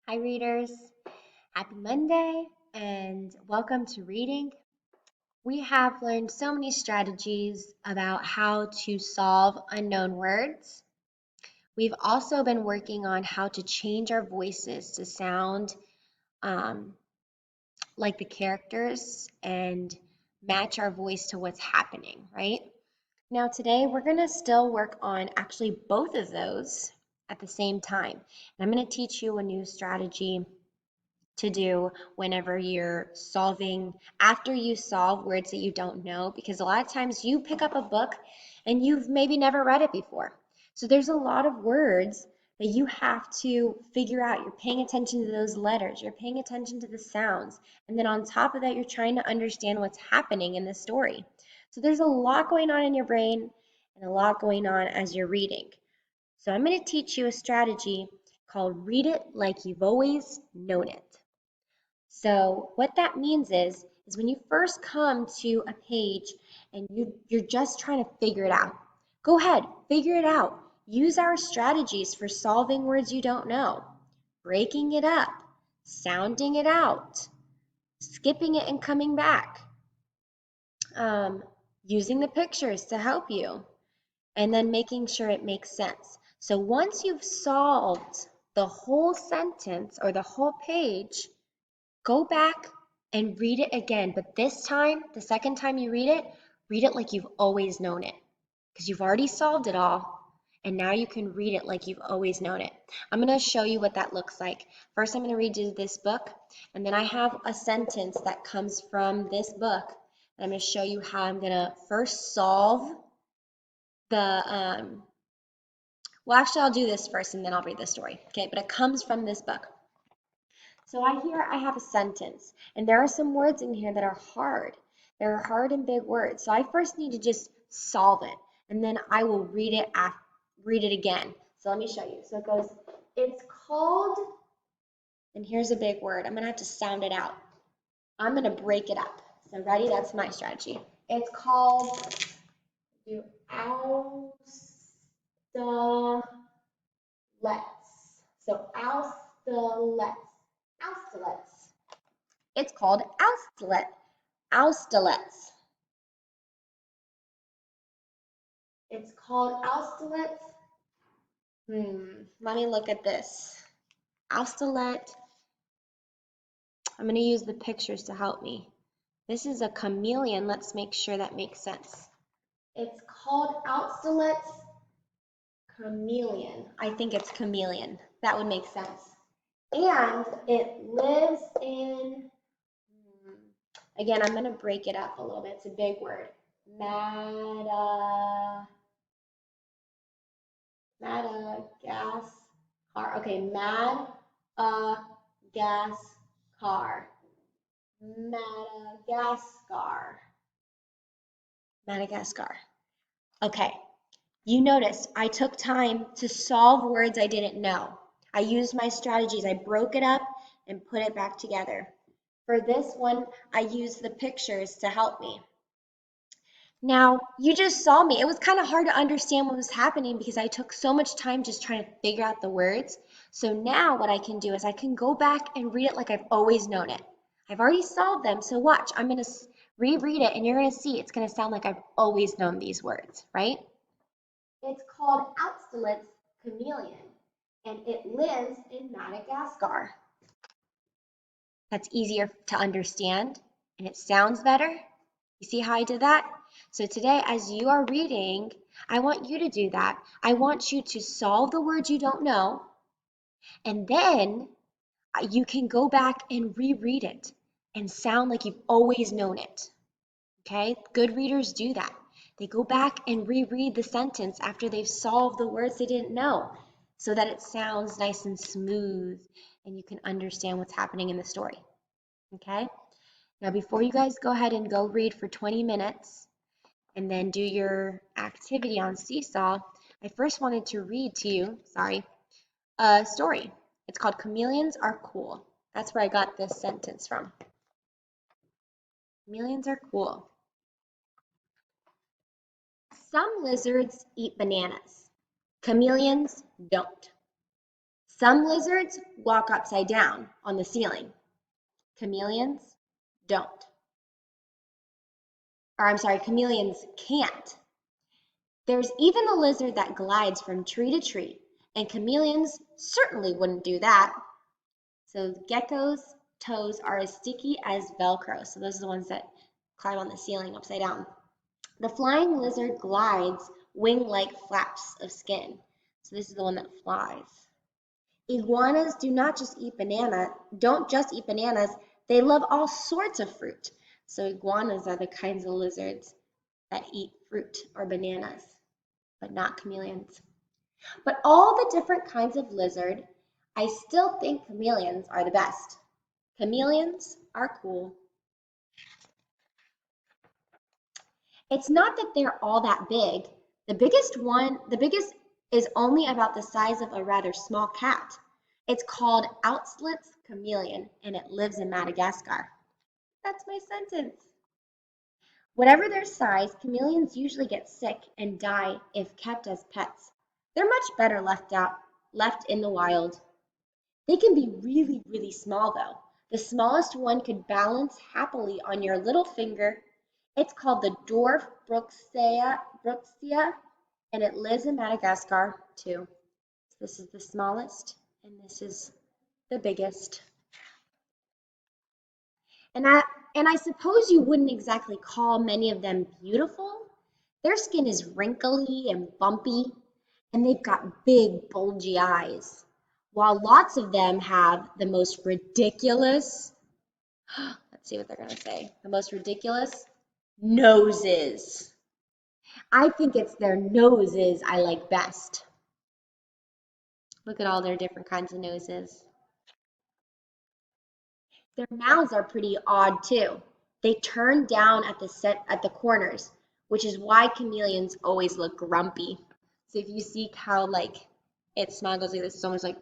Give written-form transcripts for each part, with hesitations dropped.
Hi, readers. Happy Monday and welcome to reading. We have learned so many strategies about how to solve unknown words. We've also been working on how to change our voices to sound um, like the characters and match our voice to what's happening, right? Now, today we're going to still work on actually both of those at the same time. And I'm going to teach you a new strategy to do whenever you're solving, after you solve words that you don't know, because a lot of times you pick up a book and you've maybe never read it before. So there's a lot of words that you have to figure out. You're paying attention to those letters, you're paying attention to the sounds, and then on top of that, you're trying to understand what's happening in the story. So there's a lot going on in your brain and a lot going on as you're reading. So I'm going to teach you a strategy called Read It Like You've Always Known It. So what that means is when you first come to a page and you're just trying to figure it out, go ahead, figure it out. Use our strategies for solving words you don't know, breaking it up, sounding it out, skipping it and coming back, um, using the pictures to help you, and then making sure it makes sense. So once you've solved the whole sentence or the whole page, go back and read it again, but this time, the second time you read it like you've always known it, because you've already solved it all, and now you can read it like you've always known it. I'm going to show you what that looks like. First, I'm going to read you this book, and then I have a sentence that comes from this book, and I'm going to show you how I'm going to first solve the, well, actually, I'll do this first, and then I'll read the story, okay? But it comes from this book. So I have a sentence, and there are some words in here that are hard. They're hard and big words. So I first need to just solve it, and then I will read it again. So let me show you. So it goes, it's called, and here's a big word. I'm gonna have to sound it out. I'm gonna break it up. So ready? That's my strategy. It's called do austerlets. So austerlets. Austerlets. It's called Austerlet. Austerlets. It's called Austerlets. Let me look at this. Austerlet. I'm going to use the pictures to help me. This is a chameleon. Let's make sure that makes sense. It's called Austerlet's chameleon. I think it's chameleon. That would make sense. And it lives in, again, I'm going to break it up a little bit. It's a big word. Madagascar. Okay, Madagascar. Madagascar. Madagascar. Okay, you noticed I took time to solve words I didn't know. I used my strategies. I broke it up and put it back together. For this one, I used the pictures to help me. Now, you just saw me. It was kind of hard to understand what was happening because I took so much time just trying to figure out the words. So now what I can do is I can go back and read it like I've always known it. I've already solved them, so watch. I'm going to reread it and you're going to see it's going to sound like I've always known these words, right? It's called Austerlitz chameleon, and it lives in Madagascar. That's easier to understand, and it sounds better. You see how I did that? So today, as you are reading, I want you to do that. I want you to solve the words you don't know, and then you can go back and reread it and sound like you've always known it. Okay? Good readers do that. They go back and reread the sentence after they've solved the words they didn't know so that it sounds nice and smooth and you can understand what's happening in the story. Okay? Now, before you guys go ahead and go read for 20 minutes and then do your activity on Seesaw, I first wanted to read to you, a story. It's called Chameleons Are Cool. That's where I got this sentence from. Chameleons are cool. Some lizards eat bananas. Chameleons don't. Some lizards walk upside down on the ceiling. Chameleons don't. Or I'm sorry, chameleons can't. There's even a lizard that glides from tree to tree, and chameleons certainly wouldn't do that. So geckos' toes are as sticky as Velcro. So those are the ones that climb on the ceiling upside down. The flying lizard glides wing-like flaps of skin. So this is the one that flies. Iguanas don't just eat bananas, they love all sorts of fruit. So iguanas are the kinds of lizards that eat fruit or bananas, but not chameleons. But all the different kinds of lizard, I still think chameleons are the best. Chameleons are cool. It's not that they're all that big. The biggest is only about the size of a rather small cat. It's called Outslit's chameleon, and it lives in Madagascar. That's my sentence. Whatever their size, chameleons usually get sick and die if kept as pets. They're much better left in the wild. They can be really, really small though. The smallest one could balance happily on your little finger. It's called the dwarf bruxia, and it lives in Madagascar too. So this is the smallest, and this is the biggest. And I suppose you wouldn't exactly call many of them beautiful. Their skin is wrinkly and bumpy, and they've got big, bulgy eyes, while lots of them have the most ridiculous, let's see what they're going to say, the most ridiculous noses. I think it's their noses I like best. Look at all their different kinds of noses. Their mouths are pretty odd too. They turn down at the corners, which is why chameleons always look grumpy. So if you see how like its smile goes like this, it's almost like,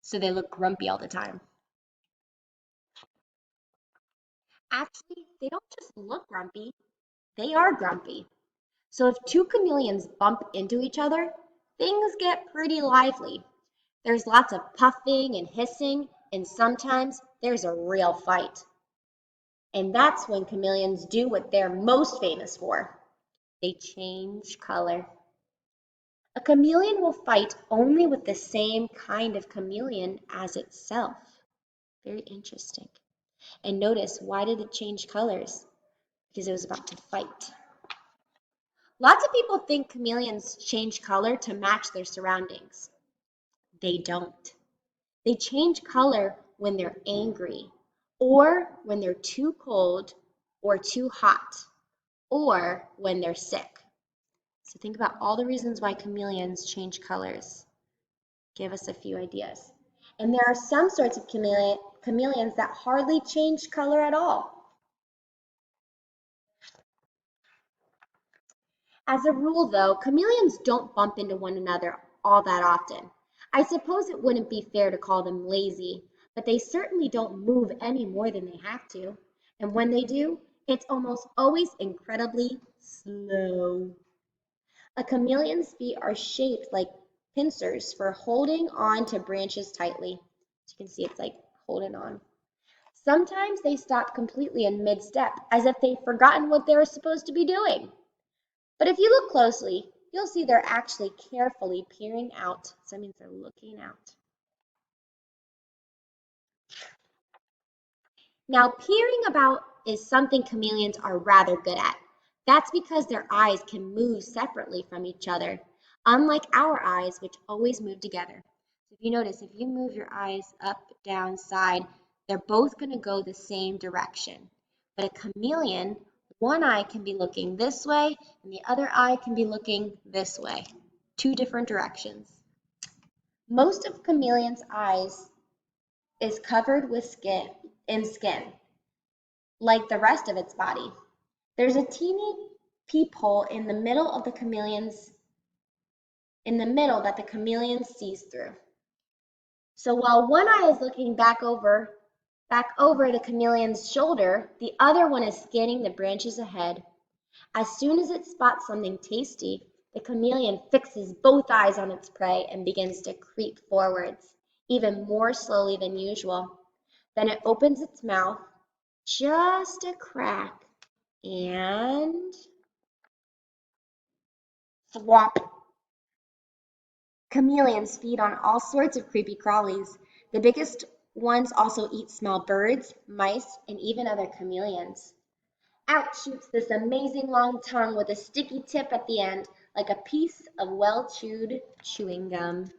so they look grumpy all the time. Actually, they don't just look grumpy, they are grumpy. So if two chameleons bump into each other, things get pretty lively. There's lots of puffing and hissing, and sometimes there's a real fight. And that's when chameleons do what they're most famous for. They change color. A chameleon will fight only with the same kind of chameleon as itself. Very interesting. And notice, why did it change colors? Because it was about to fight. Lots of people think chameleons change color to match their surroundings. They don't. They change color when they're angry, or when they're too cold or too hot, or when they're sick. So think about all the reasons why chameleons change colors. Give us a few ideas. And there are some sorts of chameleons that hardly change color at all. As a rule, though, chameleons don't bump into one another all that often. I suppose it wouldn't be fair to call them lazy, but they certainly don't move any more than they have to. And when they do, it's almost always incredibly slow. A chameleon's feet are shaped like pincers for holding on to branches tightly. As you can see, it's like holding on. Sometimes they stop completely in mid-step, as if they've forgotten what they were supposed to be doing. But if you look closely, you'll see they're actually carefully peering out. So that means they're looking out. Now, peering about is something chameleons are rather good at. That's because their eyes can move separately from each other, unlike our eyes, which always move together. If you notice, if you move your eyes up, down, side, they're both going to go the same direction. But a chameleon, one eye can be looking this way, and the other eye can be looking this way. Two different directions. Most of chameleon's eyes is covered with skin, like the rest of its body. There's a teeny peephole in the middle that the chameleon sees through. So while one eye is looking back over the chameleon's shoulder, the other one is scanning the branches ahead. As soon as it spots something tasty, The chameleon fixes both eyes on its prey and begins to creep forwards, even more slowly than usual. Then it opens its mouth, just a crack, and thwop. Chameleons feed on all sorts of creepy crawlies. The biggest ones also eat small birds, mice, and even other chameleons. Out shoots this amazing long tongue with a sticky tip at the end, like a piece of well-chewed chewing gum.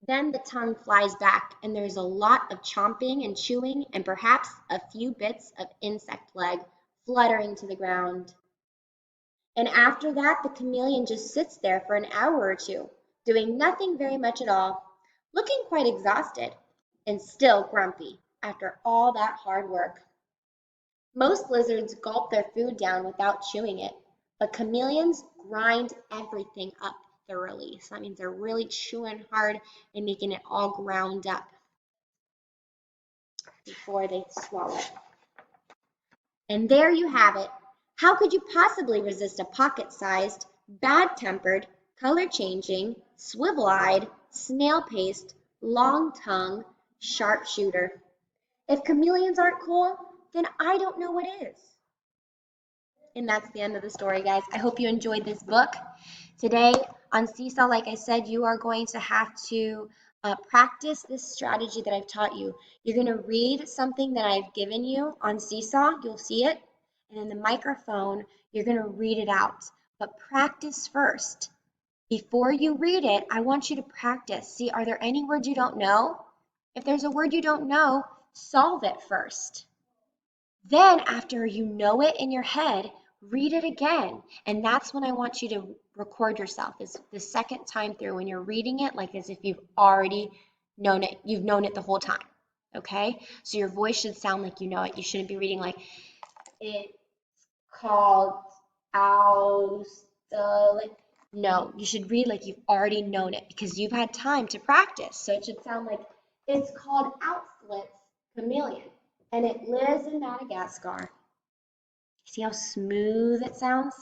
Then the tongue flies back, and there's a lot of chomping and chewing, and perhaps a few bits of insect leg fluttering to the ground. And after that, the chameleon just sits there for an hour or two, doing nothing very much at all, looking quite exhausted, and still grumpy after all that hard work. Most lizards gulp their food down without chewing it, but chameleons grind everything up thoroughly. So that means they're really chewing hard and making it all ground up before they swallow it. And there you have it. How could you possibly resist a pocket-sized, bad-tempered, color-changing, swivel-eyed, snail-paced, long-tongued sharpshooter? If chameleons aren't cool, then I don't know what is. And that's the end of the story, guys. I hope you enjoyed this book. Today on Seesaw, like I said, you are going to have to practice this strategy that I've taught you. You're going to read something that I've given you on Seesaw. You'll see it. And in the microphone, you're going to read it out. But practice first. Before you read it, I want you to practice. See, are there any words you don't know? If there's a word you don't know, solve it first. Then after you know it in your head, read it again. And that's when I want you to record yourself, is the second time through when you're reading it, like as if you've already known it. You've known it the whole time. Okay? So your voice should sound like you know it. You shouldn't be reading like, it's called Australia. No, you should read like you've already known it because you've had time to practice. So it should sound like, it's called Outslit's chameleon, and it lives in Madagascar. See how smooth it sounds?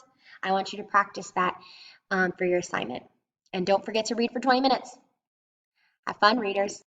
I want you to practice that for your assignment. And don't forget to read for 20 minutes. Have fun, readers.